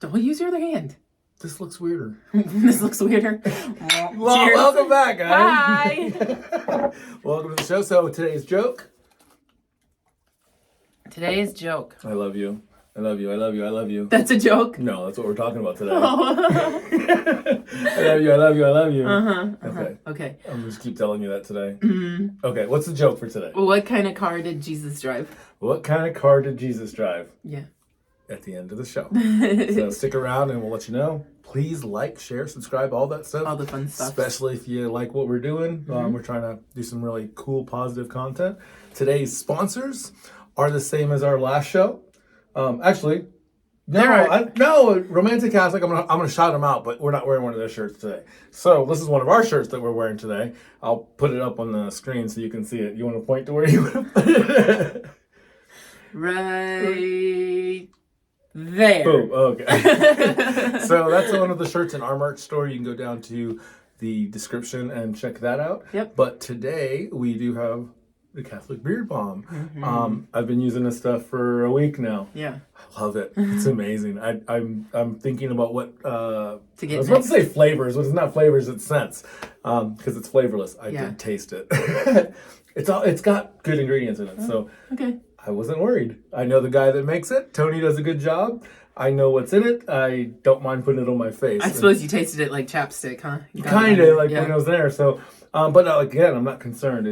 Don't use your other hand. This looks weirder. This looks weirder. Well, welcome back, guys. Hi. Welcome to the show. So today's joke. Today's joke. I love you. I love you. I love you. I love you. That's a joke? No, that's what we're talking about today. Oh. I love you. I love you. I love you. Okay. Okay. I'm going to just keep telling you that today. Mm-hmm. Okay. What's the joke for today? What kind of car did Jesus drive? What kind of car did Jesus drive? Yeah. At the end of the show. So stick around and we'll let you know. Please like, share, subscribe, all that stuff. All the fun stuff. Especially if you like what we're doing. Mm-hmm. We're trying to do some really cool, positive content. Today's sponsors are the same as our last show. Actually, no, Romantic Catholic. I'm gonna shout them out, but we're not wearing one of their shirts today. So this is one of our shirts that we're wearing today. I'll put it up on the screen so you can see it. You want to point to where you want to put it? Right there. Boom. Okay. So that's one of the shirts in our merch store. You can go down to the description and check that out. Yep. But today we do have the Catholic Beard Balm. Mm-hmm. I've been using this stuff for a week now. Yeah. I love it. It's amazing. I'm thinking about what to get I was about to say flavors, but it's not flavors, it's scents. Because it's flavorless. I did taste it. It's got good ingredients in it. So okay. I wasn't worried. I know the guy that makes it. Tony does a good job. I know what's in it. I don't mind putting it on my face. I suppose you tasted it like chapstick, huh? Kind of like when I was there. So, but again, I'm not concerned.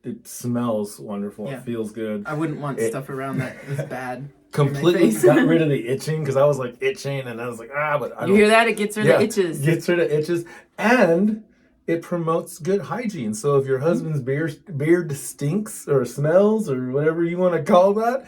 It smells wonderful. Yeah. It feels good. I wouldn't want stuff around that is bad. Completely got rid of the itching because I was like itching and I was like, but I don't. You hear that? It gets rid of itches. Gets rid of itches. And it promotes good hygiene. So if your husband's beard stinks or smells or whatever you want to call that,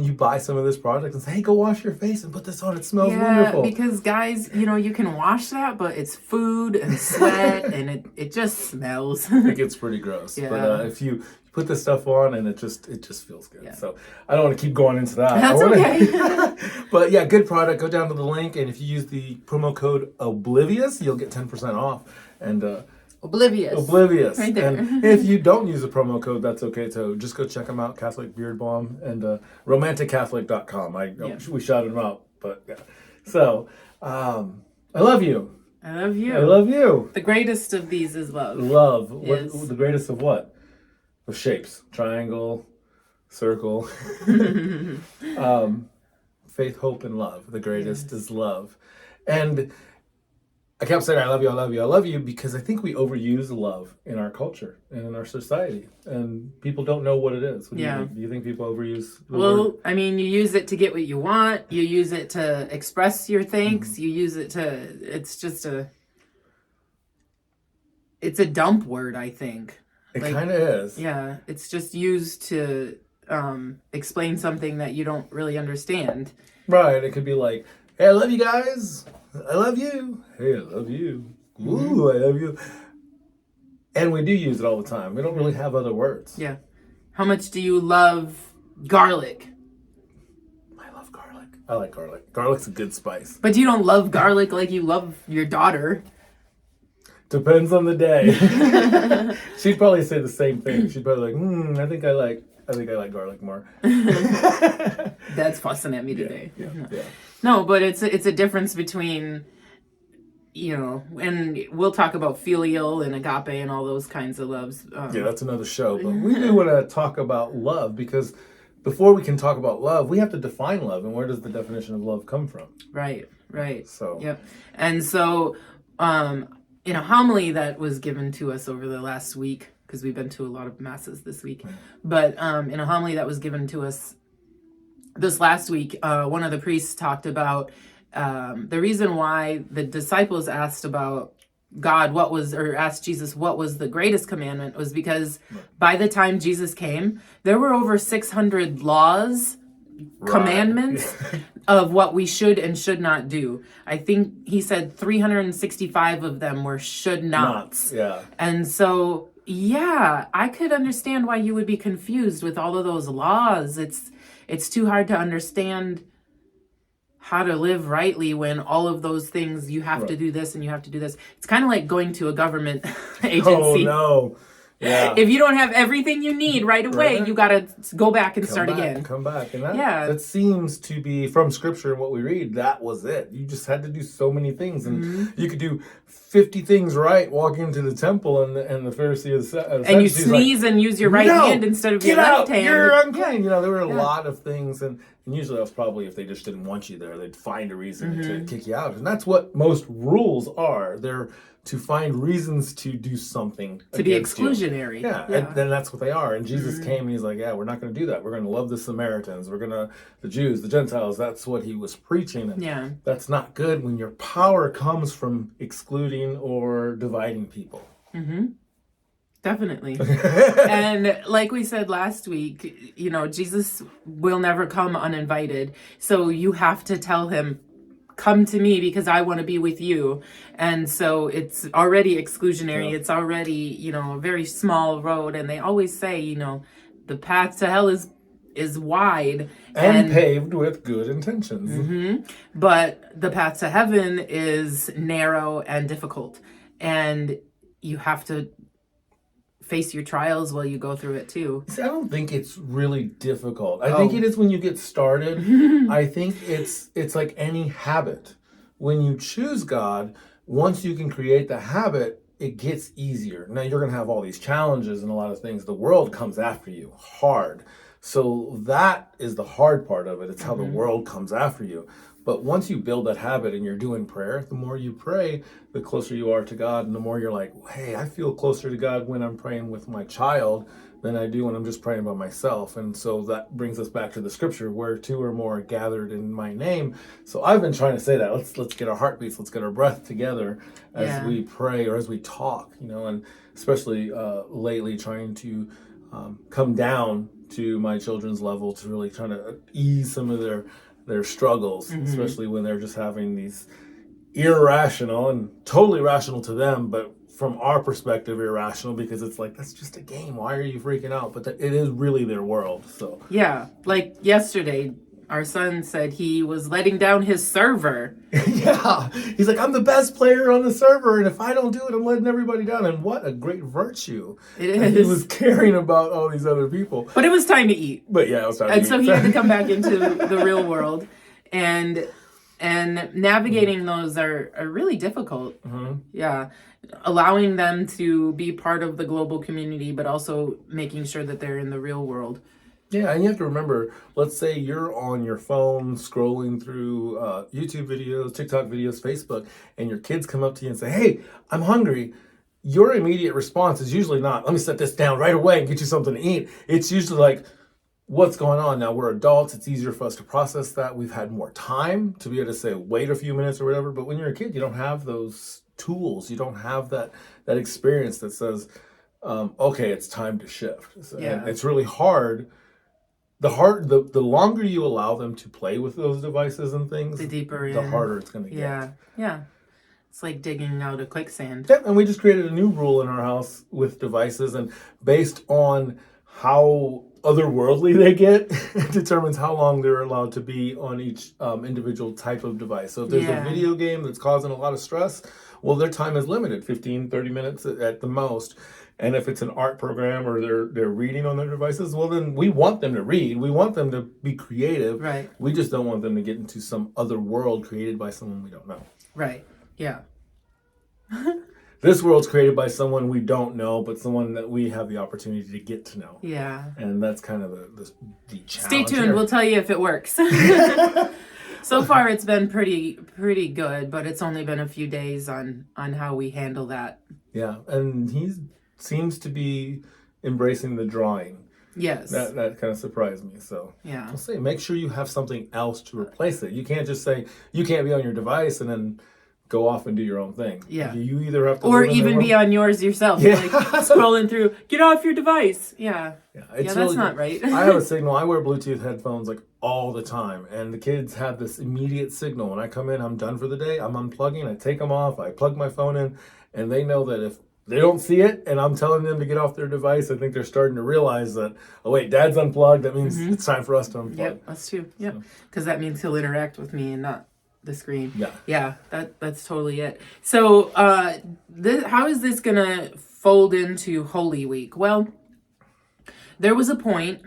you buy some of this product and say, hey, go wash your face and put this on. It smells wonderful. Because guys, you can wash that, but it's food and sweat and it just smells. It gets pretty gross. Yeah. But if you put this stuff on and it just feels good. Yeah. So I don't want to keep going into that. That's okay. But yeah, good product. Go down to the link and if you use the promo code Oblivious, you'll get 10% off. And Oblivious. Right there. And if you don't use the promo code, that's okay too. Just go check them out, Catholic Beard Balm and romanticcatholic.com. We shouted them out, but yeah. So, I love you. I love you. I love you. The greatest of these is love. Love. What, the greatest of what? Of shapes. Triangle, circle. Faith, hope, and love. The greatest is love. And I kept saying, I love you, I love you, I love you, because I think we overuse love in our culture and in our society. And people don't know what it is. What do you think? Do you think people overuse the word? I mean, you use it to get what you want. You use it to express your thanks. Mm-hmm. You use it to, it's a dump word, I think. It kind of is. Yeah, it's just used to explain something that you don't really understand. Right, it could be like, hey, I love you guys. I love you. Hey, I love you. Ooh, I love you. And we do use it all the time. We don't really have other words. Yeah. How much do you love garlic? I love garlic. I like garlic. Garlic's a good spice. But you don't love garlic like you love your daughter. Depends on the day. She'd probably say the same thing. She'd probably like, I think I like garlic more. That's fussing at me today. Yeah. No, but it's a difference between, and we'll talk about filial and agape and all those kinds of loves. Yeah, that's another show. But we do want to talk about love because before we can talk about love, we have to define love. And where does the definition of love come from? Right. So. Yep. And so, in a homily that was given to us over the last week, because we've been to a lot of masses this week, but in a homily that was given to us this last week, one of the priests talked about the reason why the disciples asked about God asked Jesus what was the greatest commandment was because by the time Jesus came, there were over 600 laws, commandments of what we should and should not do. I think he said 365 of them were should nots. Yeah. And so, I could understand why you would be confused with all of those laws. It's too hard to understand how to live rightly when all of those things, you have to do this and you have to do this. It's kind of like going to a government agency. Oh, no. Yeah. If you don't have everything you need right away, you got to go back and start again. Come back. And that seems to be from scripture and what we read. That was it. You just had to do so many things. And you could do 50 things right, walk into the temple, and the Pharisees and you sneeze and use your right hand instead of your left hand. You're unclean. You know, there were a lot of things. And usually that was probably if they just didn't want you there, they'd find a reason to kick you out. And that's what most rules are. They're to find reasons to do something to be exclusionary. Yeah, and then that's what they are. And Jesus came and he's like, yeah, we're not going to do that. We're going to love the Samaritans. The Jews, the Gentiles. That's what he was preaching. And that's not good when your power comes from excluding or dividing people. Definitely. And like we said last week, you know, Jesus will never come uninvited. So you have to tell him, come to me because I want to be with you. And so it's already exclusionary. It's already, you know, a very small road. And they always say, you know, the path to hell is wide and paved with good intentions. But the path to heaven is narrow and difficult. And you have to face your trials while you go through it too. See, I don't think it's really difficult. I think it is when you get started. I think it's like any habit. When you choose God, once you can create the habit, it gets easier. Now you're going to have all these challenges and a lot of things. The world comes after you hard. So that is the hard part of it. It's how the world comes after you. But once you build that habit and you're doing prayer, the more you pray, the closer you are to God. And the more you're like, hey, I feel closer to God when I'm praying with my child than I do when I'm just praying by myself. And so that brings us back to the scripture where two or more are gathered in my name. So I've been trying to say that. Let's get our heartbeats, let's get our breath together as we pray or as we talk, you know, and especially lately trying to come down to my children's level to really try to ease some of their struggles, especially when they're just having these irrational and totally rational to them, but from our perspective, irrational because it's like, that's just a game. Why are you freaking out? But it is really their world. So yeah, like yesterday, our son said he was letting down his server. Yeah, he's like, I'm the best player on the server, and if I don't do it, I'm letting everybody down. And what a great virtue it is. And he was caring about all these other people. But it was time to eat. But yeah, it was time to eat. And so he had to come back into the real world. And navigating those are really difficult. Yeah. Allowing them to be part of the global community, but also making sure that they're in the real world. Yeah, and you have to remember, let's say you're on your phone scrolling through YouTube videos, TikTok videos, Facebook, and your kids come up to you and say, hey, I'm hungry. Your immediate response is usually not, let me set this down right away and get you something to eat. It's usually like, what's going on? Now, we're adults. It's easier for us to process that. We've had more time to be able to say, wait a few minutes or whatever. But when you're a kid, you don't have those tools. You don't have that experience that says, okay, it's time to shift. So, and it's really hard. The longer you allow them to play with those devices and things, the harder it's going to get. Yeah. It's like digging out a quicksand. Yeah, and we just created a new rule in our house with devices, and based on how otherworldly they get, it determines how long they're allowed to be on each individual type of device. So if there's a video game that's causing a lot of stress, well, their time is limited, 15, 30 minutes at the most. And if it's an art program or they're reading on their devices, well, then we want them to read. We want them to be creative. Right. We just don't want them to get into some other world created by someone we don't know. Right. Yeah. This world's created by someone we don't know, but someone that we have the opportunity to get to know. Yeah. And that's kind of the challenge. Stay tuned. Here. We'll tell you if it works. So far, it's been pretty good, but it's only been a few days on how we handle that. Yeah, and he seems to be embracing the drawing. Yes. That kind of surprised me. So yeah, I'll say make sure you have something else to replace it. You can't just say you can't be on your device and then go off and do your own thing. Yeah. You either have to or even be on yours yourself. Yeah. Like scrolling through, get off your device. Yeah. Yeah, that's really not right. I have a signal. I wear Bluetooth headphones like all the time, and the kids have this immediate signal. When I come in, I'm done for the day. I'm unplugging. I take them off. I plug my phone in, and they know that if they don't see it and I'm telling them to get off their device, I think they're starting to realize that, oh wait, Dad's unplugged. That means it's time for us to unplug. Yep, that's true. Yep. Because that means he'll interact with me and not the screen. Yeah. That's totally it. So how is this gonna fold into Holy Week? Well, there was a point,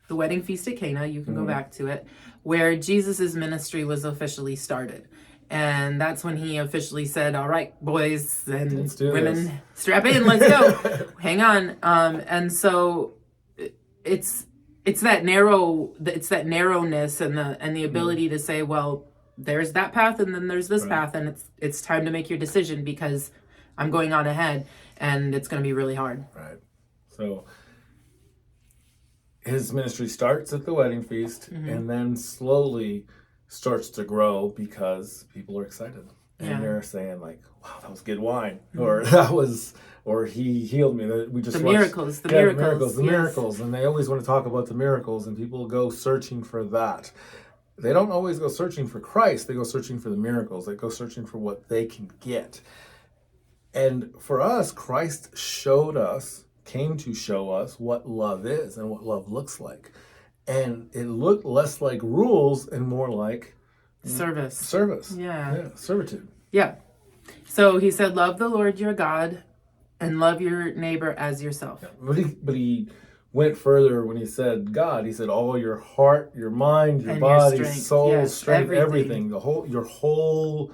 the wedding feast at Cana, you can go back to it, where Jesus's ministry was officially started. And that's when he officially said, all right, boys and women, strap in, let's go. Hang on. And so it's that narrowness and the ability to say, well, there's that path and then there's this path, and it's time to make your decision because I'm going on ahead and it's going to be really hard. Right. So his ministry starts at the wedding feast and then slowly starts to grow because people are excited and they're saying like, wow, that was good wine, or he healed me. We just the watched miracles, and they always want to talk about the miracles, and people go searching for that. They don't always go searching for Christ. They go searching for the miracles. They go searching for what they can get. And for us, Christ came to show us what love is and what love looks like. And it looked less like rules and more like service. Yeah. Servitude. Yeah. So he said, love the Lord your God and love your neighbor as yourself. Yeah. But he went further when he said God. He said all your heart, your mind, your body, your soul, strength, everything, your whole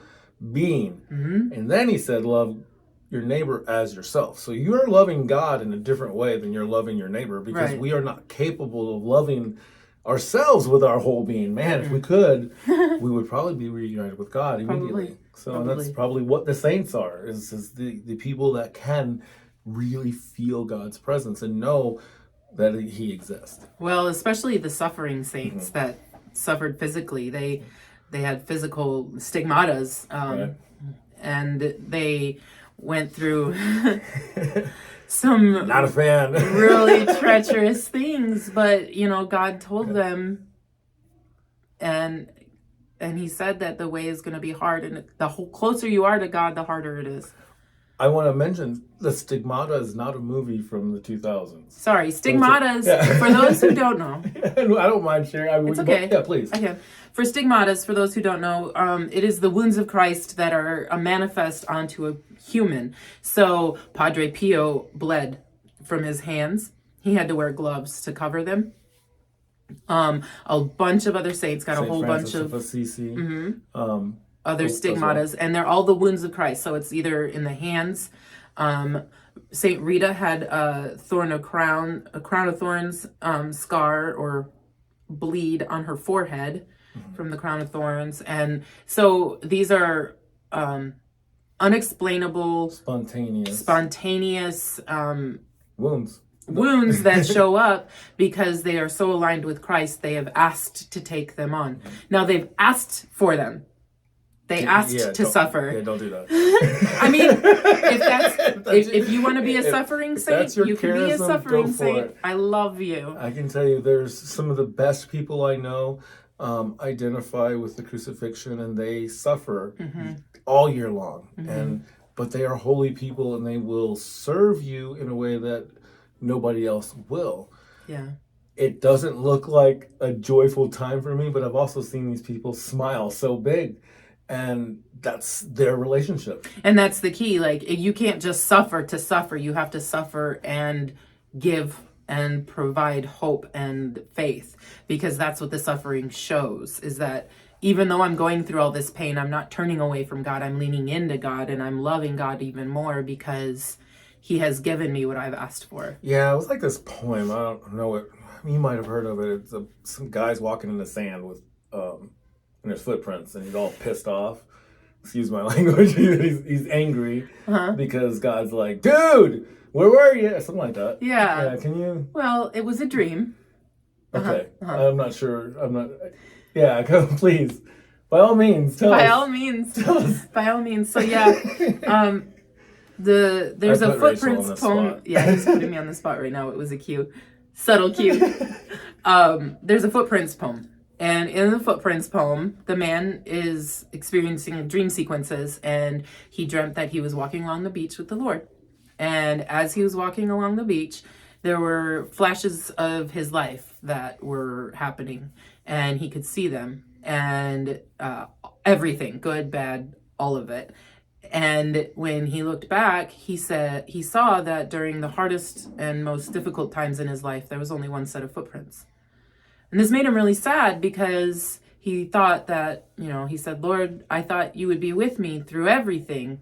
being. And then he said, love your neighbor as yourself. So you're loving God in a different way than you're loving your neighbor, because we are not capable of loving ourselves with our whole being. Man, if we could, we would probably be reunited with God immediately. And that's probably what the saints are, is the people that can really feel God's presence and know that he exists. Well, especially the suffering saints that suffered physically. They had physical stigmatas, and they went through some not a fan really treacherous things, but God told them, and he said that the way is going to be hard, and the closer you are to God, the harder it is. I want to mention the Stigmata is not a movie from the 2000s. Sorry, Stigmatas, for those who don't know. I don't mind sharing. It's okay. Yeah, please. Okay. For Stigmatas, for those who don't know, it is the wounds of Christ that are a manifest onto a human. So Padre Pio bled from his hands. He had to wear gloves to cover them. A bunch of other saints got a whole bunch of Assisi. Other stigmatas, and they're all the wounds of Christ. So it's either in the hands. Saint Rita had a crown of thorns scar or bleed on her forehead from the crown of thorns. And so these are unexplainable, spontaneous wounds that show up because they are so aligned with Christ. They have asked to take them on. Now they've asked for them. They asked to suffer. Yeah, don't do that. I mean, if you want to be a suffering saint, you can be a suffering saint. I love you. I can tell you, there's some of the best people I know identify with the crucifixion, and they suffer all year long. But they are holy people, and they will serve you in a way that nobody else will. Yeah. It doesn't look like a joyful time for me, but I've also seen these people smile so big. And that's their relationship. And that's the key. Like, you can't just suffer to suffer. You have to suffer and give and provide hope and faith, because that's what the suffering shows, is that even though I'm going through all this pain, I'm not turning away from God. I'm leaning into God, and I'm loving God even more because he has given me what I've asked for. Yeah, it was like this poem. I don't know it. You might have heard of it. It's some guys walking in the sand with and there's footprints, and he's all pissed off. Excuse my language. he's angry because God's like, dude, where were you? Something like that. Yeah. Can you? Well, it was a dream. Okay. I'm not sure. I'm not. Yeah, please. By all means, tell us. Tell us. By all means. So yeah, there's a footprints poem. Yeah, he's putting me on the spot right now. It was a cue, subtle cue. There's a footprints poem. And in the footprints poem, the man is experiencing dream sequences, and he dreamt that he was walking along the beach with the Lord. And as he was walking along the beach, there were flashes of his life that were happening, and he could see them, and everything, good, bad, all of it. And when he looked back, he saw that during the hardest and most difficult times in his life, there was only one set of footprints. And this made him really sad because he thought that, he said, Lord, I thought you would be with me through everything.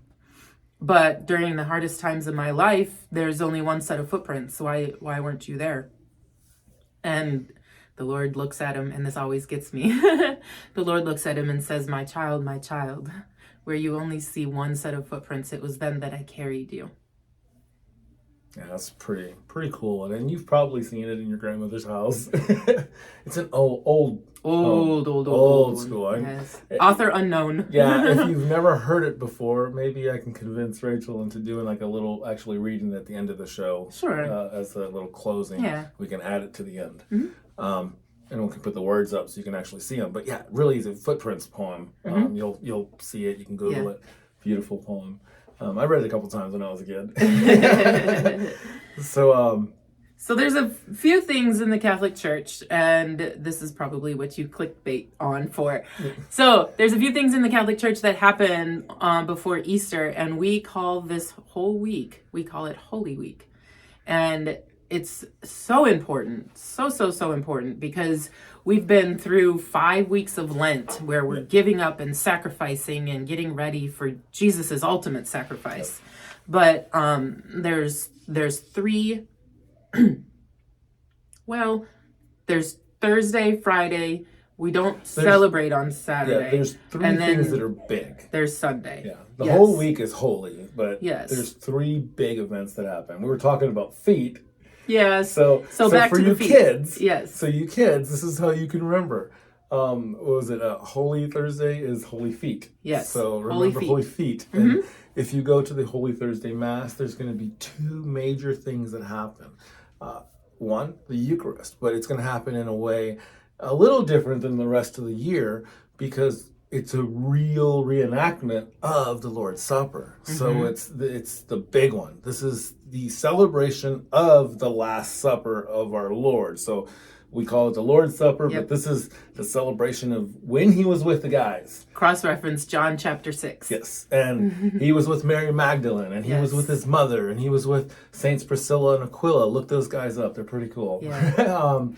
But during the hardest times of my life, there's only one set of footprints. Why weren't you there? And the Lord looks at him, and this always gets me. The Lord looks at him and says, my child, where you only see one set of footprints, it was then that I carried you. Yeah, that's pretty cool. And you've probably seen it in your grandmother's house. It's an old school. Yes. Author unknown. Yeah, if you've never heard it before, maybe I can convince Rachel into doing like a little, actually reading at the end of the show. Sure. As a little closing. Yeah. We can add it to the end. Mm-hmm. And we can put the words up so you can actually see them. But yeah, really, it's a footprints poem. Mm-hmm. You'll see it. You can Google it. Beautiful poem. I read it a couple times when I was a kid. So there's a few things in the Catholic Church, and this is probably what you clickbait on for. So there's a few things in the Catholic Church that happen before Easter, and we call this whole week, we call it Holy Week. And it's so important, so important, because we've been through 5 weeks of Lent where we're giving up and sacrificing and getting ready for Jesus's ultimate sacrifice. But there's three, there's Thursday, Friday. We don't celebrate on Saturday. Yeah, there's three things that are big. There's Sunday. Yeah, the whole week is holy, but yes, there's three big events that happen. We were talking about feet. Yes. So back for to you the feet. Kids. Yes. So you kids, this is how you can remember. What was it? Holy Thursday is Holy Feet. Yes. So remember Holy Feet. Mm-hmm. And if you go to the Holy Thursday Mass, there's going to be two major things that happen. One, the Eucharist, but it's going to happen in a way a little different than the rest of the year because it's a real reenactment of the Lord's Supper. Mm-hmm. So it's the big one. This is the celebration of the Last Supper of our Lord. So we call it the Lord's Supper, but this is the celebration of when he was with the guys. Cross-reference John chapter 6. Yes, and he was with Mary Magdalene, and he was with his mother, and he was with Saints Priscilla and Aquila. Look those guys up; they're pretty cool. Yeah.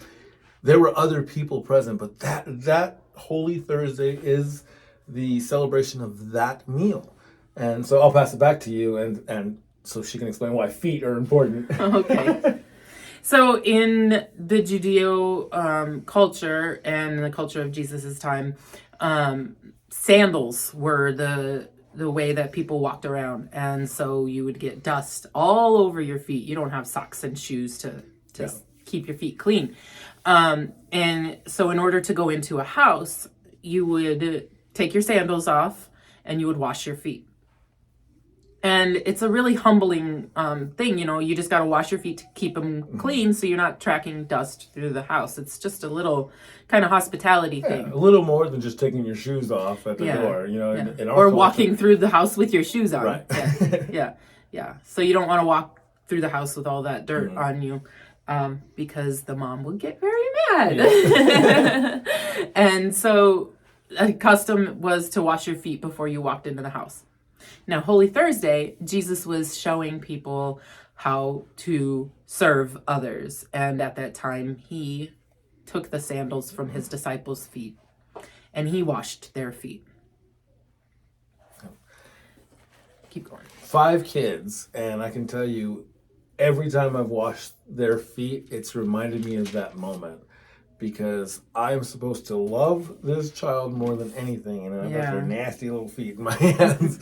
There were other people present, but that Holy Thursday is the celebration of that meal. And so I'll pass it back to you, and so she can explain why feet are important. Okay. So in the Judeo culture and the culture of Jesus's time, sandals were the way that people walked around, and so you would get dust all over your feet. You don't have socks and shoes to keep your feet clean. And so in order to go into a house, you would take your sandals off and you would wash your feet. And it's a really humbling thing, you just got to wash your feet to keep them clean so you're not tracking dust through the house. It's just a little kind of hospitality thing. A little more than just taking your shoes off at the door, in our or culture. Walking through the house with your shoes on. Right. Yeah. So you don't want to walk through the house with all that dirt on you because the mom will get very mad. Yeah. And so a custom was to wash your feet before you walked into the house. Now, Holy Thursday, Jesus was showing people how to serve others. And at that time, he took the sandals from his disciples' feet and he washed their feet. Keep going. 5 kids, and I can tell you, every time I've washed their feet, it's reminded me of that moment. Because I'm supposed to love this child more than anything, and I've got their nasty little feet in my hands.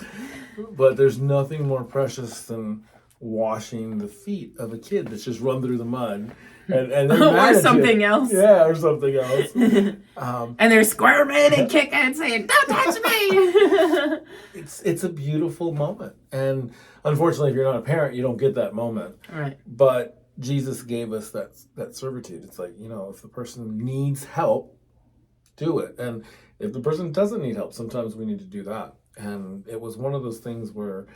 But there's nothing more precious than washing the feet of a kid that's just run through the mud, and or something else. Yeah, or something else. And they're squirming and kicking and saying, "Don't touch me!" It's a beautiful moment, and unfortunately, if you're not a parent, you don't get that moment. Right. But Jesus gave us that servitude. It's like, if the person needs help, do it. And if the person doesn't need help, sometimes we need to do that. And it was one of those things where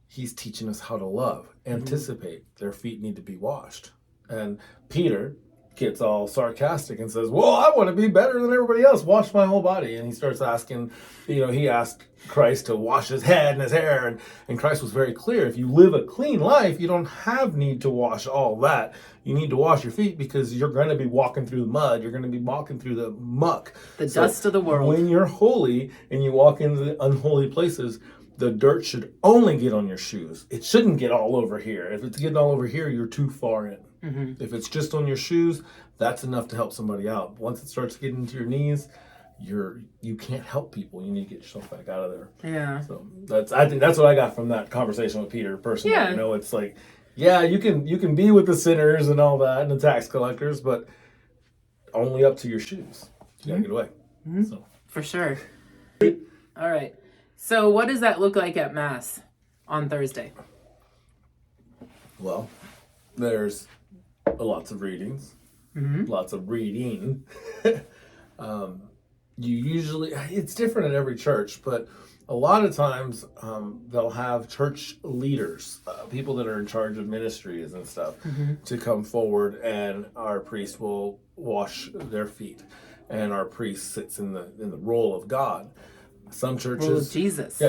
he's teaching us how to love, anticipate. Their feet need to be washed. And Peter, gets all sarcastic and says, well, I want to be better than everybody else. Wash my whole body. And he starts asking, he asked Christ to wash his head and his hair. And Christ was very clear. If you live a clean life, you don't have need to wash all that. You need to wash your feet because you're going to be walking through the mud. You're going to be walking through the muck. The dust of the world. When you're holy and you walk into the unholy places, the dirt should only get on your shoes. It shouldn't get all over here. If it's getting all over here, you're too far in. Mm-hmm. If it's just on your shoes, that's enough to help somebody out. Once it starts getting into your knees, you can't help people. You need to get yourself back out of there. Yeah. So I think that's what I got from that conversation with Peter personally. Yeah. It's like, yeah, you can be with the sinners and all that and the tax collectors, but only up to your shoes. You gotta get away. Mm-hmm. So. For sure. All right. So what does that look like at Mass on Thursday? Well, there's lots of readings, lots of reading. It's different at every church, but a lot of times they'll have church leaders, people that are in charge of ministries and stuff, to come forward, and our priest will wash their feet, and our priest sits in the role of God. Some churches, role of Jesus.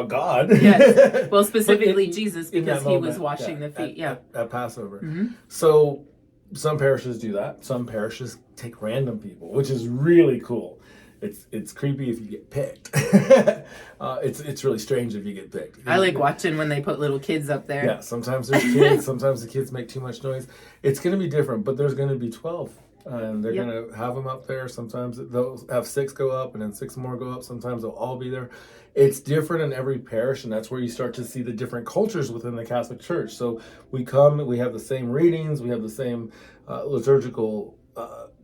God. Yes. Well, specifically Jesus, because he was washing the feet. At Passover. Mm-hmm. So some parishes do that. Some parishes take random people, which is really cool. It's creepy if you get picked. It's really strange if you get picked. I like watching when they put little kids up there. Yeah, sometimes there's kids. Sometimes the kids make too much noise. It's going to be different, but there's going to be 12. And they're going to have them up there. Sometimes they'll have 6 go up and then 6 more go up. Sometimes they'll all be there. It's different in every parish, and that's where you start to see the different cultures within the Catholic Church. So we have the same readings, we have the same liturgical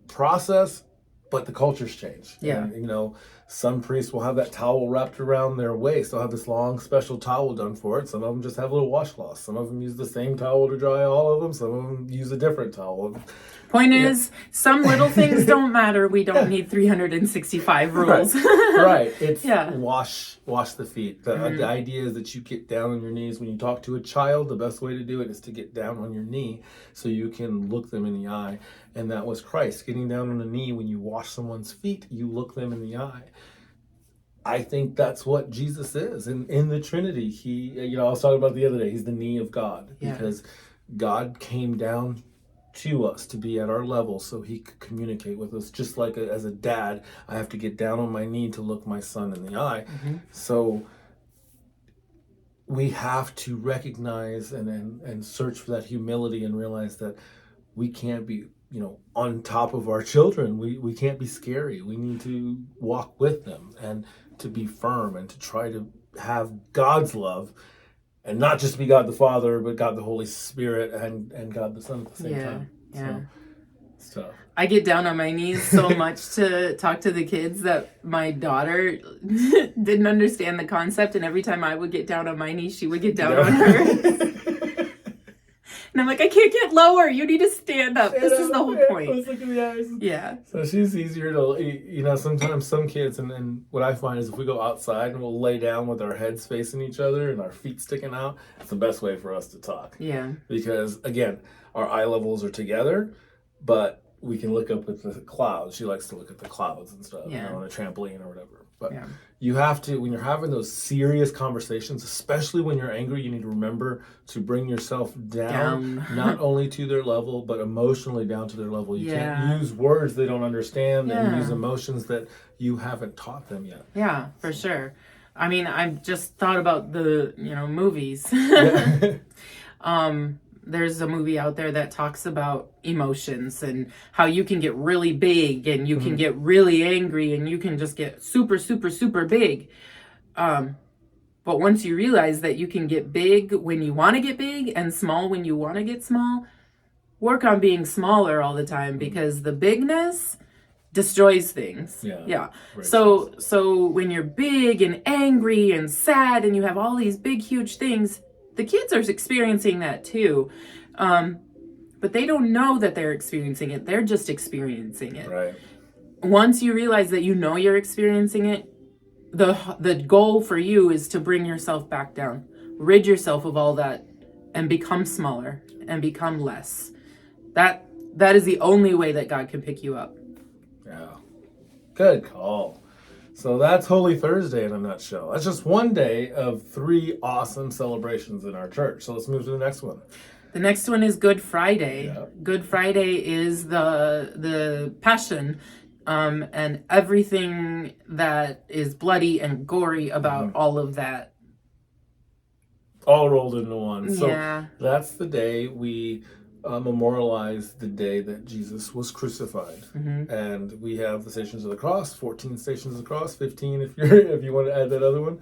process, but the cultures change. Yeah. And, some priests will have that towel wrapped around their waist. They'll have this long special towel done for it. Some of them just have little washcloths. Some of them use the same towel to dry all of them. Some of them use a different towel. Point is, some little things don't matter. We don't need 365 rules. Right. It's wash the feet. The idea is that you get down on your knees. When you talk to a child, the best way to do it is to get down on your knee so you can look them in the eye. And that was Christ. Getting down on the knee when you wash someone's feet, you look them in the eye. I think that's what Jesus is. In the Trinity, he, I was talking about the other day, he's the knee of God. Yeah. Because God came down to us to be at our level so he could communicate with us. Just like as a dad, I have to get down on my knee to look my son in the eye. Mm-hmm. So we have to recognize and search for that humility and realize that we can't be on top of our children. We can't be scary. We need to walk with them and to be firm and to try to have God's love. And not just be God the Father, but God the Holy Spirit and God the Son at the same time. Yeah. So I get down on my knees so much to talk to the kids that my daughter didn't understand the concept. And every time I would get down on my knees, she would get down on hers. And I'm like, I can't get lower. You need to stand up. This is the whole point. Let's look in the eyes. Yeah. So she's easier to, sometimes some kids, and what I find is if we go outside and we'll lay down with our heads facing each other and our feet sticking out, it's the best way for us to talk. Yeah. Because, again, our eye levels are together, but we can look up at the clouds. She likes to look at the clouds and stuff, on a trampoline or whatever. But you have to, when you're having those serious conversations, especially when you're angry, you need to remember to bring yourself down. Not only to their level, but emotionally down to their level. You can't use words they don't understand and use emotions that you haven't taught them yet. Yeah, for sure. I mean, I've just thought about the, movies. There's a movie out there that talks about emotions and how you can get really big and you can get really angry and you can just get super, super, super big. But once you realize that you can get big when you want to get big and small when you want to get small, work on being smaller all the time because the bigness destroys things. Yeah. So when you're big and angry and sad and you have all these big, huge things, the kids are experiencing that too. But they don't know that they're experiencing it. They're just experiencing it. Right. Once you realize that you're experiencing it, the goal for you is to bring yourself back down. Rid yourself of all that and become smaller and become less. that is the only way that God can pick you up. Yeah. Good call. So that's Holy Thursday in a nutshell. That's just one day of 3 awesome celebrations in our church. So let's move to the next one. The next one is Good Friday. Yeah. Good Friday is the Passion, and everything that is bloody and gory about all of that. All rolled into one. So Yeah. that's the day we memorialize the day that Jesus was crucified. And we have the Stations of the Cross, 14 Stations of the Cross, 15 if you want to add that other one.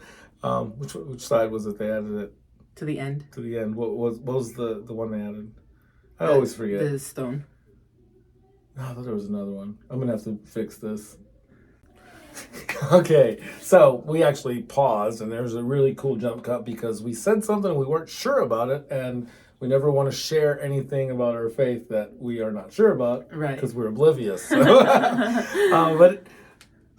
Which side was it they added it? To the end. To the end. What was the one they added? I always forget. The stone. Oh, I thought there was another one. I'm going to have to fix this. Okay, so we actually paused, and there's a really cool jump cut because we said something and we weren't sure about it, and we never want to share anything about our faith that we are not sure about, right? Because we're oblivious. So. But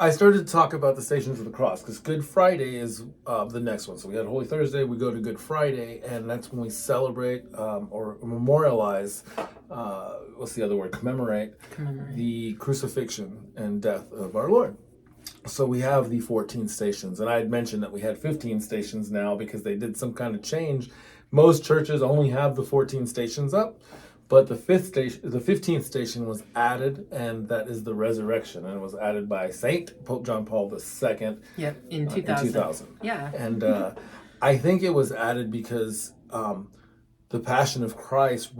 I started to talk about the Stations of the Cross because Good Friday is the next one. So we had Holy Thursday, we go to Good Friday, and that's when we celebrate or memorialize, what's the other word? Commemorate the crucifixion and death of our Lord. So we have the 14 stations, and I had mentioned that we had 15 stations now because they did some kind of change. Most churches only have the 14 stations up, but the 15th station was added, and that is the resurrection, and it was added by Saint Pope John Paul II. Yep, in 2000. Yeah, and I think it was added because the Passion of Christ,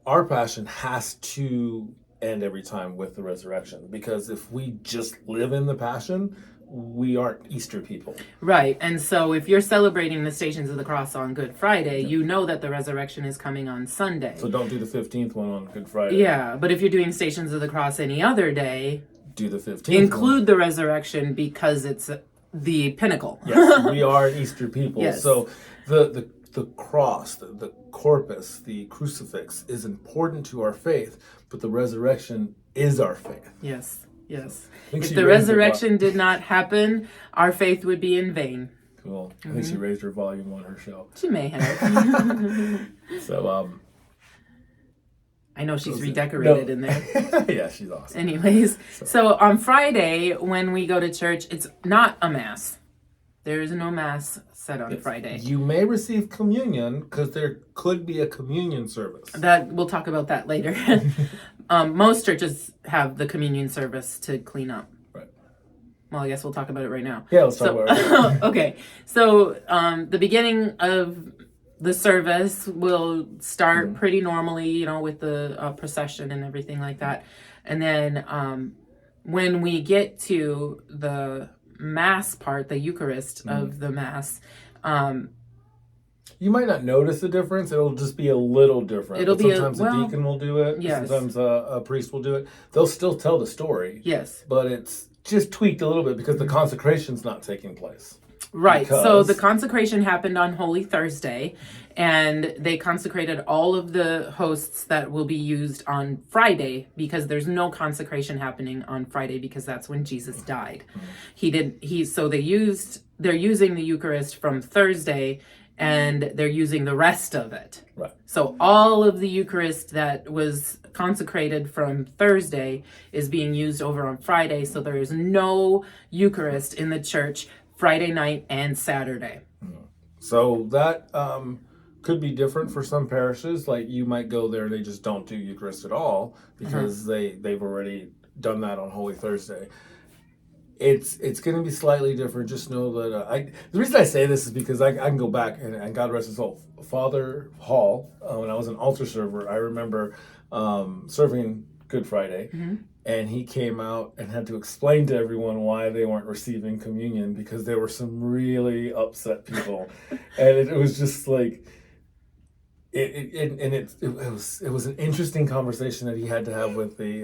our passion has to end every time with the resurrection, because if we just live in the Passion, we aren't Easter people. Right. And so if you're celebrating the Stations of the Cross on Good Friday, you know that the resurrection is coming on Sunday. So don't do the 15th one on Good Friday. Yeah, but if you're doing Stations of the Cross any other day, do the 15th include one. the resurrection because it's the pinnacle. Yes, we are Easter people. Yes. So the cross, the corpus, the crucifix is important to our faith, but the resurrection is our faith. Yes. Yes. If the resurrection did not happen, our faith would be in vain. Cool. I think she raised her volume on her show. She may have. So, I know she's redecorated in there. Yeah, she's awesome. Anyways, so on Friday, when we go to church, it's not a mass. There is no mass said on Friday. You may receive communion because there could be a communion service. That we'll talk about that later. Most churches have the communion service to clean up. Right. Well, I guess we'll talk about it right now. Yeah, let's talk about it. Okay. So the beginning of the service will start pretty normally, with the procession and everything like that. And then when we get to the Mass part, the Eucharist of the Mass, you might not notice the difference. It'll just be a little different. Sometimes a deacon will do it. Yes. Sometimes a priest will do it. They'll still tell the story. Yes. But it's just tweaked a little bit because the consecration's not taking place. Right. So the consecration happened on Holy Thursday, and they consecrated all of the hosts that will be used on Friday, because there's no consecration happening on Friday because that's when Jesus died. They're using the Eucharist from Thursday, and they're using the rest of it. Right. So all of the Eucharist that was consecrated from Thursday is being used over on Friday. So there is no Eucharist in the church Friday night and Saturday. So that could be different for some parishes. Like you might go there and they just don't do Eucharist at all because they've already done that on Holy Thursday. It's going to be slightly different. Just know that the reason I say this is because I can go back and God rest his soul. Father Hall, when I was an altar server, I remember serving Good Friday, and he came out and had to explain to everyone why they weren't receiving communion because there were some really upset people, and it was just like it was an interesting conversation that he had to have with the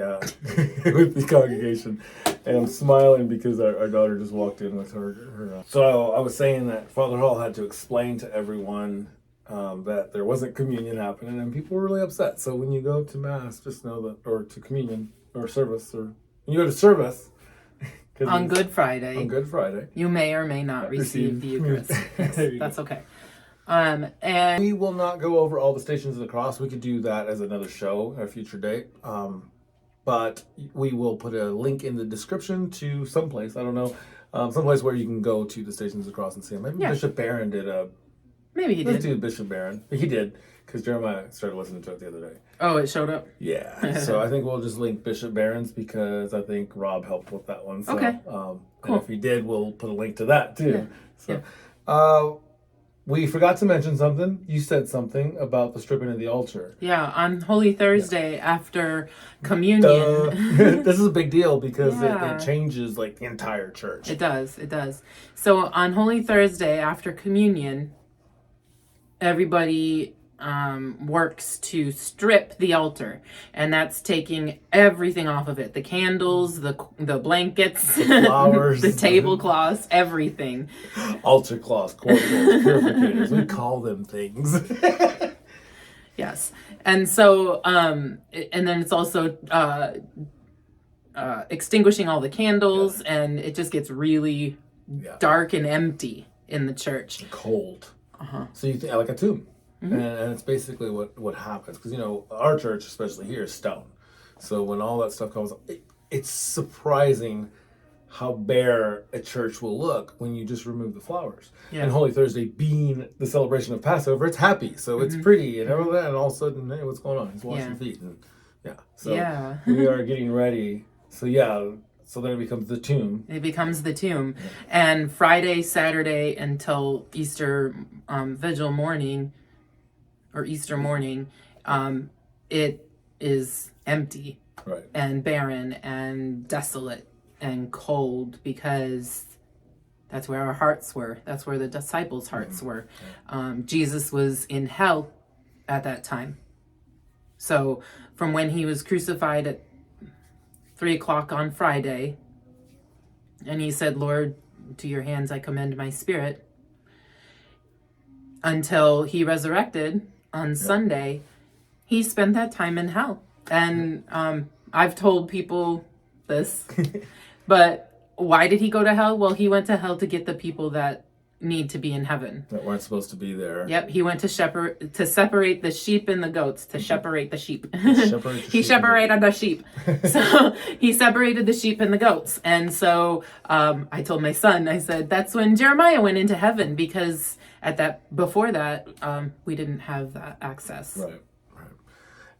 with the congregation, and I'm smiling because our daughter just walked in with her. So I was saying that Father Hall had to explain to everyone that there wasn't communion happening, and people were really upset. So when you go to Mass, just know that, or to communion, or service, or when you go to service, on Good Friday, you may or may not receive the Eucharist. Yes, that's okay. And we will not go over all the Stations of the Cross. We could do that as another show at a future date. But we will put a link in the description to someplace, I don't know, someplace where you can go to the Stations of the Cross and see them. Maybe Bishop Barron did a... Maybe he did. Let's do Bishop Barron. He did, because Jeremiah started listening to it the other day. Oh, it showed up? Yeah. So I think we'll just link Bishop Barron's because I think Rob helped with that one. So, okay. Cool. And if he did, we'll put a link to that too. Yeah. So, we forgot to mention something. You said something about the stripping of the altar. Yeah, on Holy Thursday after communion. This is a big deal because it changes like the entire church. It does. So on Holy Thursday after communion, everybody works to strip the altar, and that's taking everything off of it: the candles, the blankets, the flowers, the tablecloths, everything. Altar cloths, corporals, purificators. We call them things. Yes, and so and then it's also extinguishing all the candles, and it just gets really dark and empty in the church. Cold. So you think like a tomb. And it's basically what happens. Because, our church, especially here, is stone. So when all that stuff comes up, it's surprising how bare a church will look when you just remove the flowers. Yeah. And Holy Thursday being the celebration of Passover, it's happy. So it's pretty and everything. And all of a sudden, hey, what's going on? He's washing feet. And So we are getting ready. So so then it becomes the tomb. And Friday, Saturday until Easter Vigil morning, or Easter morning, it is empty and barren and desolate and cold, because that's where our hearts were. That's where the disciples' hearts were. Jesus was in hell at that time. So from when he was crucified at 3:00 on Friday, and he said, "Lord, to your hands I commend my spirit," until he resurrected on Sunday, he spent that time in hell. And I've told people this, but why did he go to hell? Well, he went to hell to get the people that need to be in heaven. That weren't supposed to be there. Yep, he went to separate the sheep and the goats, to separate the sheep. He separated the sheep. So he separated the sheep and the goats. And so I told my son, I said, that's when Jeremiah went into heaven, because before that, we didn't have that access. Right.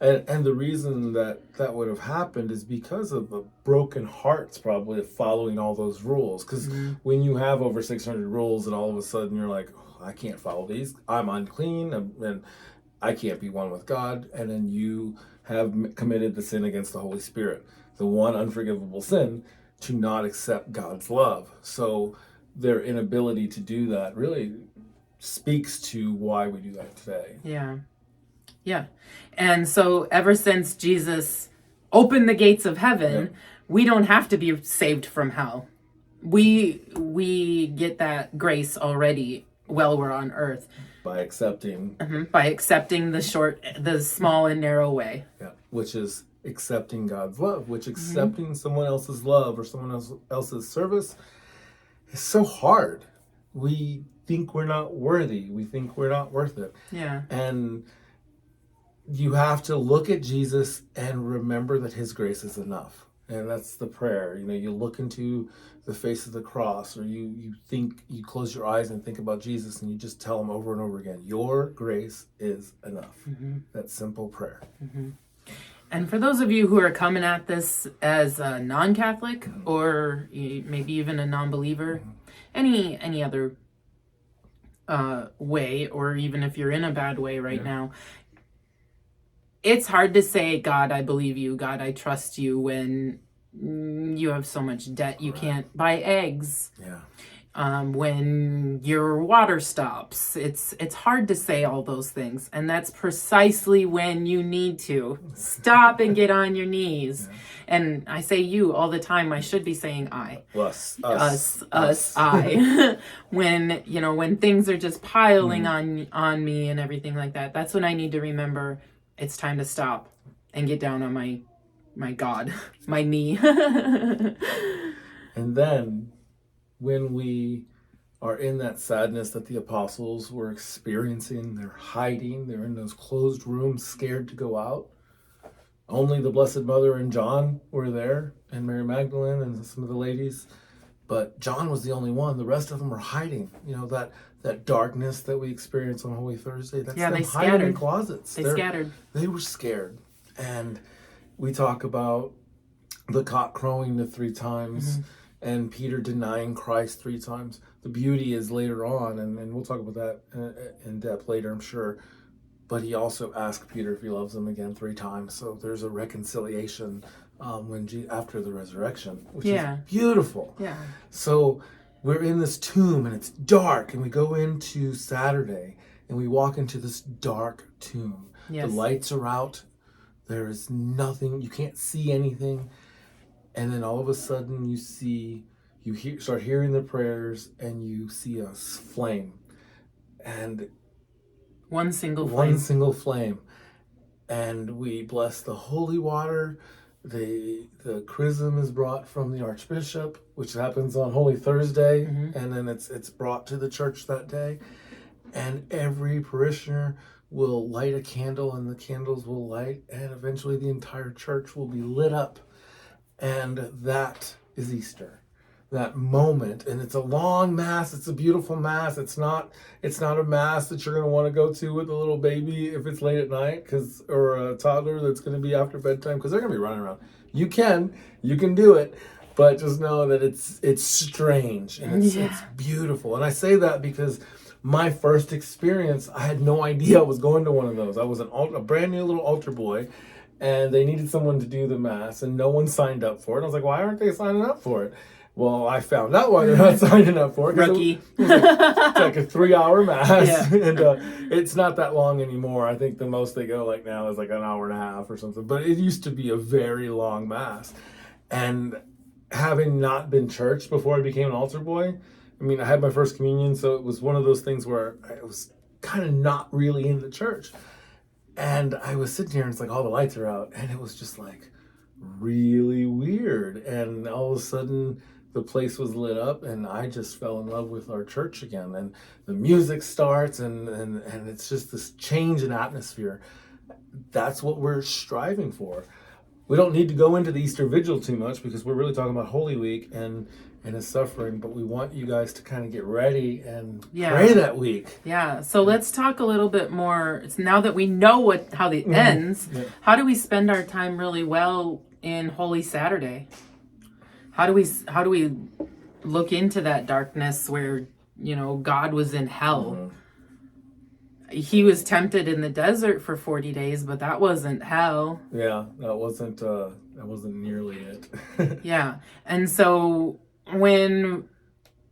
And the reason that would have happened is because of the broken hearts, probably, of following all those rules. Because when you have over 600 rules and all of a sudden you're like, I can't follow these, I'm unclean, and I can't be one with God, and then you have committed the sin against the Holy Spirit, the one unforgivable sin, to not accept God's love. So their inability to do that really speaks to why we do that today. Yeah. And so ever since Jesus opened the gates of heaven, we don't have to be saved from hell. We get that grace already while we're on earth. By accepting. By accepting the small and narrow way. Yeah. Which is accepting God's love, which accepting someone else's love or someone else's service is so hard. We think we're not worthy. We think we're not worth it. Yeah. And you have to look at Jesus and remember that his grace is enough. And that's the prayer. You look into the face of the cross, or you close your eyes and think about Jesus, and you just tell him over and over again, your grace is enough. That simple prayer. And for those of you who are coming at this as a non-Catholic, or maybe even a non-believer, any other way, or even if you're in a bad way right now, it's hard to say, God, I believe you, God, I trust you, when you have so much debt you can't buy eggs. When your water stops, it's hard to say all those things. And that's precisely when you need to stop and get on your knees. And I say you all the time. I should be saying I. Us, I. when things are just piling on me and everything like that, that's when I need to remember it's time to stop and get down on my God, my knee. And then when we are in that sadness that the apostles were experiencing. They're hiding. They're in those closed rooms, scared to go out. Only the Blessed Mother and John were there, and Mary Magdalene and some of the ladies. But John was the only one. The rest of them were hiding. You know, that darkness that we experience on Holy Thursday, that's them hiding in closets. They scattered. They were scared. And we talk about the cock crowing the 3 times and Peter denying Christ 3 times. The beauty is later on, and we'll talk about that in depth later, I'm sure. But he also asked Peter if he loves him again 3 times. So there's a reconciliation after the resurrection, which is beautiful. Yeah. So we're in this tomb and it's dark, and we go into Saturday and we walk into this dark tomb. Yes. The lights are out. There is nothing. You can't see anything. And then all of a sudden you start hearing the prayers, and you see a flame. And one single flame. And we bless the holy water. The chrism is brought from the Archbishop, which happens on Holy Thursday, and then it's brought to the church that day. And every parishioner will light a candle, and the candles will light, and eventually the entire church will be lit up. And that is Easter. That moment, and it's a long mass. It's a beautiful mass. It's not a mass that you're going to want to go to with a little baby if it's late at night, or a toddler that's going to be after bedtime, because they're going to be running around. You can do it, but just know that it's strange and it's beautiful. And I say that because my first experience, I had no idea I was going to one of those. I was a brand new little altar boy, and they needed someone to do the mass, and no one signed up for it. I was like, why aren't they signing up for it? Well, I found out why they're not signing up for it. Rookie. It's like a 3-hour mass, and it's not that long anymore. I think the most they go like now is like an hour and a half or something. But it used to be a very long mass. And having not been churched before I became an altar boy, I mean, I had my first communion, so it was one of those things where I was kind of not really in the church. And I was sitting here, and it's like all the lights are out, and it was just like really weird. And all of a sudden, the place was lit up, and I just fell in love with our church again. And the music starts, and it's just this change in atmosphere. That's what we're striving for. We don't need to go into the Easter Vigil too much, because we're really talking about Holy Week and His suffering, but we want you guys to kind of get ready and pray that week. Yeah, so let's talk a little bit more. Now that we know how it ends, how do we spend our time really well in Holy Saturday? How do we look into that darkness where, God was in hell? He was tempted in the desert for 40 days, but that wasn't hell. Yeah, that wasn't nearly it. Yeah. And so when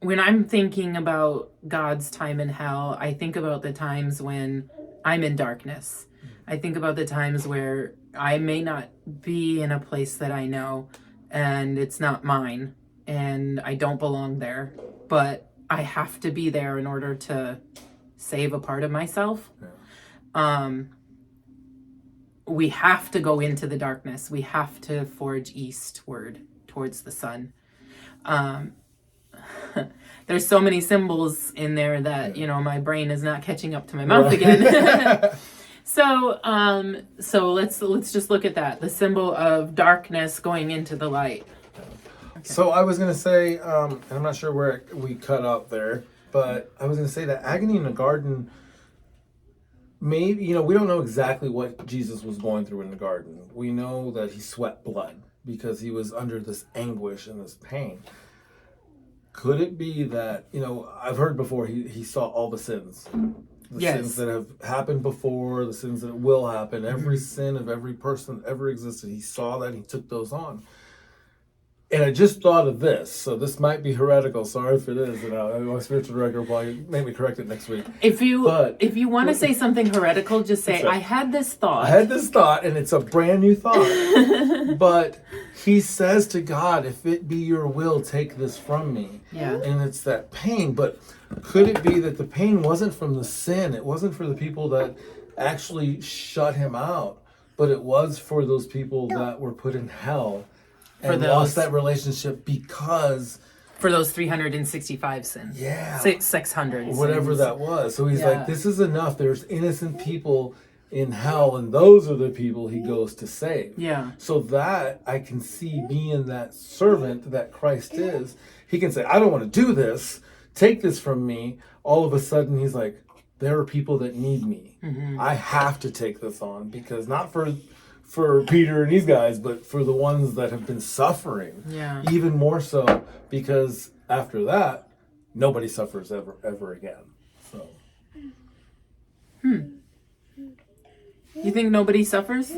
I'm thinking about God's time in hell, I think about the times when I'm in darkness. I think about the times where I may not be in a place that I know, and it's not mine, and I don't belong there, but I have to be there in order to save a part of myself. We have to go into the darkness. We have to forge eastward towards the sun. There's so many symbols in there that, my brain is not catching up to my mouth again. So let's just look at that. The symbol of darkness going into the light. Okay. So I was going to say, and I'm not sure where we cut out there, but I was going to say that agony in the garden, maybe, we don't know exactly what Jesus was going through in the garden. We know that he sweat blood because he was under this anguish and this pain. Could it be that, I've heard before he saw all the sins. The sins that have happened before, the sins that will happen, every sin of every person that ever existed. He saw that, he took those on. And I just thought of this, so this might be heretical. Sorry for this. My spiritual director will probably make me correct it next week. If you want to say something heretical, just say, I had this thought. I had this thought, and it's a brand new thought. But he says to God, if it be your will, take this from me. Yeah. And it's that pain. But could it be that the pain wasn't from the sin? It wasn't for the people that actually shut him out, but it was for those people that were put in hell and lost that relationship because For those 365 sins. Yeah. 600 whatever sins. that was. So he's Yeah. like, this is enough. There's innocent people in hell, and those are the people he goes to save. Yeah. So that I can see being that servant that Christ is. He can say, I don't want to do this. Take this from me. All of a sudden, he's like, there are people that need me. I have to take this on, because not for Peter and these guys, but for the ones that have been suffering. Yeah. Even more so, because after that, nobody suffers ever again. So. You think nobody suffers?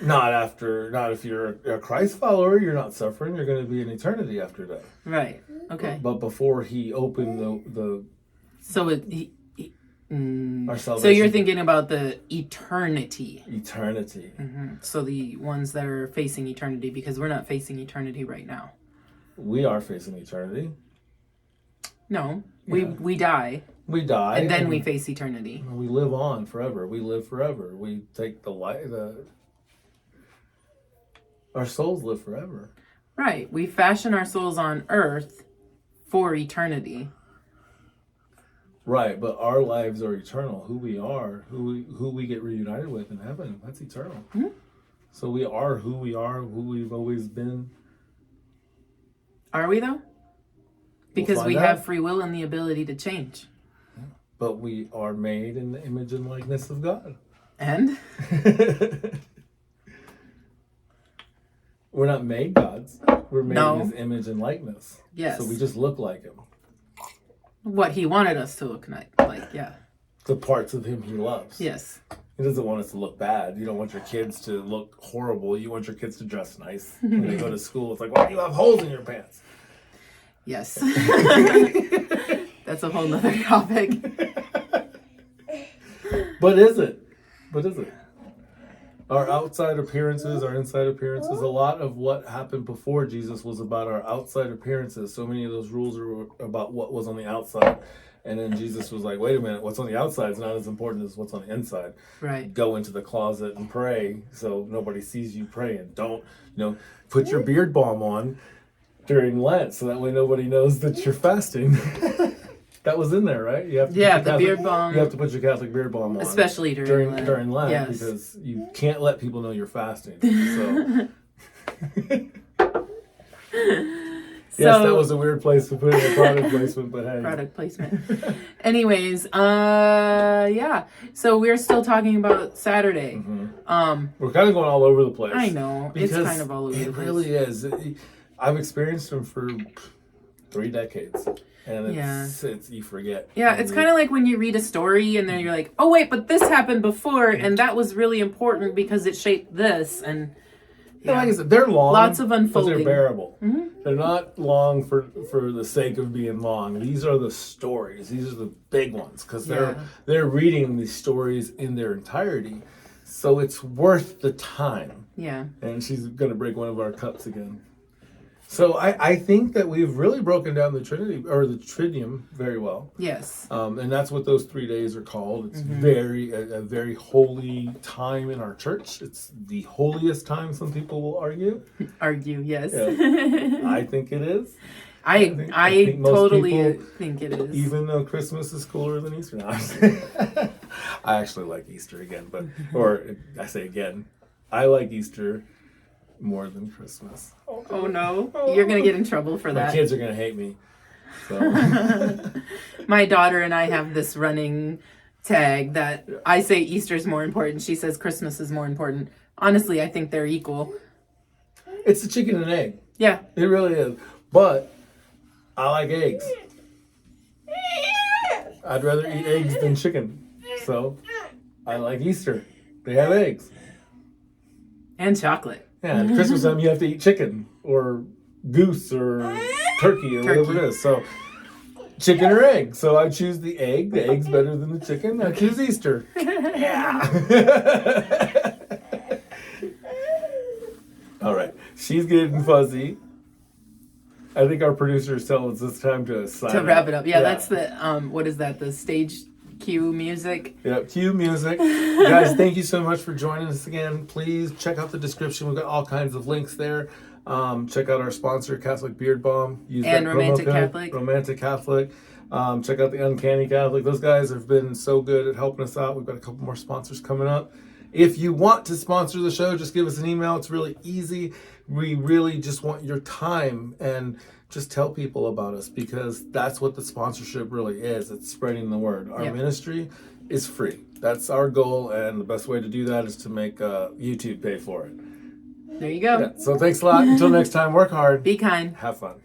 Not if you're a Christ follower, you're not suffering. You're going to be in eternity after that. Right. Okay. But before he opened the So our salvation, so you're thinking about the eternity. eternity. So the ones that are facing eternity, because we're not facing eternity right now. We are facing eternity. No, Yeah. we die, We die, and then we face eternity. we live on forever. We live forever. We take our souls live forever. Right. We fashion our souls on earth for eternity. Right, but our lives are eternal. Who we are, who we get reunited with in heaven, that's eternal. So we are, who we've always been. Are we though? Because We'll we find have out. free will and the ability to change. But we are made in the image and likeness of God. And We're not made gods. We're made No. in his image and likeness. Yes. So we just look like him. what he wanted us to look like, yeah. The parts of him he loves. Yes. He doesn't want us to look bad. You don't want your kids to look horrible. You want your kids to dress nice. When they go to school, it's like, why do you have holes in your pants? Yes. That's a whole nother topic. But is it? Our outside appearances, our inside appearances, a lot of what happened before Jesus was about our outside appearances. So many of those rules are about what was on the outside. And then Jesus was like, wait a minute, what's on the outside is not as important as what's on the inside. Right. Go into the closet and pray so nobody sees you praying. Don't, put your beard balm on during Lent so that way nobody knows that you're fasting. That was in there, right? You have to put your beard balm. You have to put your Catholic beard balm on. Especially during Lent. During Lent, Yes. because you can't let people know you're fasting. So. Yes, that was a weird place to put in a product placement, but hey. Product placement. Anyways, yeah. So we're still talking about Saturday. We're kind of going all over the place. I know. It's kind of all over the place. It really is. I've experienced them for 3 decades. And it's you forget. Yeah, it's kind of like when you read a story and then you're like, oh wait, but this happened before and that was really important because it shaped this. And like I said, they're long. Lots of unfolding. But they're bearable. They're not long for the sake of being long. These are the stories. These are the big ones because they're reading these stories in their entirety. So it's worth the time. Yeah. And she's going to break one of our cups again. So I think that we've really broken down the Trinity or the Triduum very well. Yes. And that's what those 3 days are called. It's a very holy time in our church. It's the holiest time, some people will argue. Yes. Yeah. I think it is. I think most totally people, think it is. Even though Christmas is cooler than Easter. No, I actually like Easter again, or I say again, I like Easter more than Christmas. Oh no, you're gonna get in trouble for that. My kids are gonna hate me. So. My daughter and I have this running tag that I say Easter's more important. She says Christmas is more important. Honestly, I think they're equal. It's a chicken and egg. Yeah. It really is. But I like eggs. I'd rather eat eggs than chicken. So I like Easter. They have eggs. And chocolate. Yeah, and Christmas time you have to eat chicken or goose or turkey or whatever it is. So chicken or egg. So I choose the egg. The egg's better than the chicken. I choose Easter. Yeah. All right. She's getting fuzzy. I think our producers tell us it's time to sign To wrap it up. Yeah, that's the what is that? The stage cue music. Yep, cue music. Guys, thank you so much for joining us again. Please check out the description. We've got all kinds of links there. Check out our sponsor, Catholic Beard Balm. Use And that Romantic promo code, Catholic. Romantic Catholic. Check out the Uncanny Catholic. Those guys have been so good at helping us out. We've got a couple more sponsors coming up. If you want to sponsor the show, just give us an email. It's really easy. We really just want your time, and just tell people about us, because that's what the sponsorship really is. It's spreading the word. Our ministry is free. That's our goal, and the best way to do that is to make YouTube pay for it. There you go. Yeah. So thanks a lot. Until next time, work hard. Be kind. Have fun.